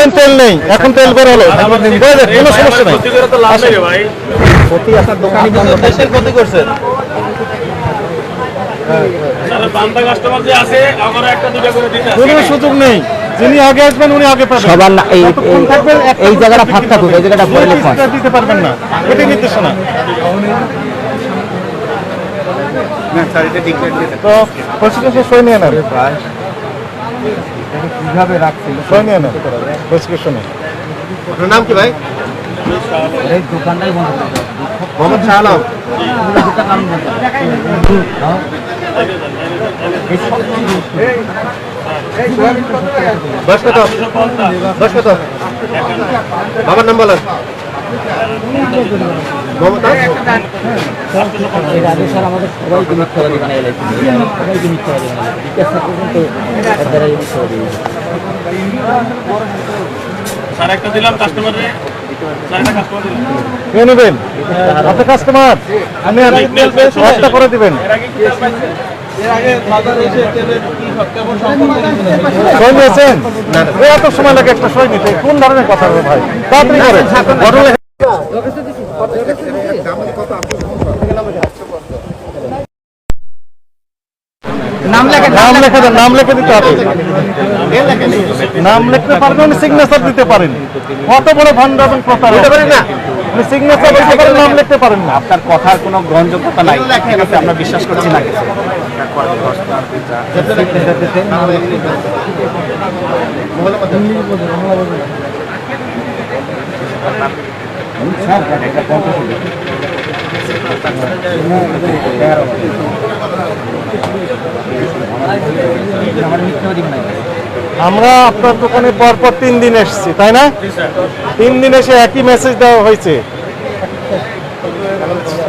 বললেন তেল নেই, এখন তেল বের হলো, কোনো সমস্যা নেই। ক্ষতি আপনার দোকানি বন্ধ, দেশের ক্ষতি করছেন। কোনো সুযোগ নেই, যিনি আগে আসবেন উনি আগে পাবেন। সবার না এই জায়গাটা ফাঁক থাকুক, এই জায়গাটা ভরে লিখুন। দিতে পারবেন না, এটাই নির্দেশনা। তো প্রসিকিউশন সই নিয়ে নেন, কিভাবে রাখছিল সই নিয়ে নেন প্রসিকিউশনে। আপনার নাম কি ভাই? এই দোকানটাই বন্ধ করে দাও। মোহাম্মদ শাহ আলম। বয়স কত? বয়স কত? বাবার নাম বলেন। এর আগে স্যার আমাদের সবাইকে মিথ্যাবাদী বানিয়ে গেছে, সবাইকে মিথ্যাবাদী বানিয়ে গেছে। বিকাশ স্যার পর্যন্ত এর দ্বারাই মিথ্যাবাদী। স্যার একটা দিলাম কাস্টমারে, স্যার একটা কাস্টমার দিলাম। কে নেবেন? আপনি কাস্টমার, আমি একটা করে দিবেন। সই নিয়েছেন? এত সময় লাগে একটা সই নিতে, কোন ধরনের কথা ভাই? তাড়াতাড়ি করেন। নাম লেখা নাম লিখে দেন, নাম লিখে দিতে হবে। নাম লিখতে পারবেন, সিগনেচার দিতে পারেন। কত বড় ভান্ডার এবং প্রতারক না, আপনি সিগনেচার দিতে পারেন, নাম লিখতে পারেন না। আপনার কথার কোনো গ্রহণযোগ্যতা নাই, ঠিক আছে? আমরা বিশ্বাস করছি না কিছু। আমরা আপনার দোকানে পরপর 3 দিন এসেছি, তাই না? 3 দিন এসে একই মেসেজ দেওয়া হয়েছে।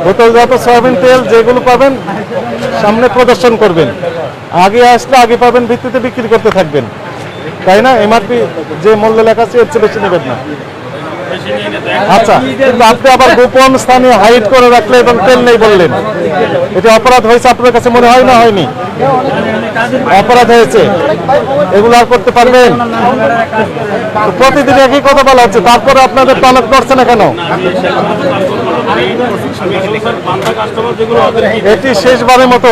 বোতলজাত সয়াবিন তেল যেগুলো পাবেন সামনে প্রদর্শন করবেন, আগে আসলে আগে পাবেন ভিত্তিতে বিক্রি করতে থাকবেন, তাই না? এমআরপি যে মূল্য লেখা আছে এর চেয়ে বেশি নেবেন না। আচ্ছা, কিন্তু আপনি আবার গোপন স্থানে হাইড করে রাখলে এবং তেল নেই বললেন, এটা অপরাধ হয়েছে আপনার কাছে মনে হয় না? হয়নি? অপরাধ হয়েছে, এগুলো আর করতে পারবেন? প্রতিদিন একই কথা বলা হচ্ছে, তারপরে আপনাদের তলব করছে না কেন? এটি শেষবারের মতো,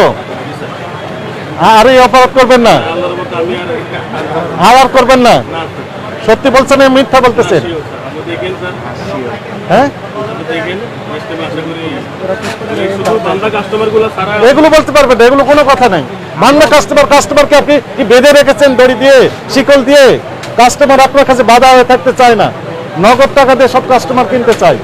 আর এই অপরাধ করবেন না, আর করবেন না। সত্যি বলছেন, মিথ্যা বলতেছেন? হ্যাঁ, এগুলো বলতে পারবেন না, এগুলো কোনো কথা নাই। বাংলা কাস্টমারকে আপনি কি বেঁধে রেখেছেন দড়ি দিয়ে, শিকল দিয়ে? কাস্টমার আপনার কাছে বাধা হয়ে থাকতে চায় না, নগদ টাকা দিয়ে সব কাস্টমার কিনতে চায়।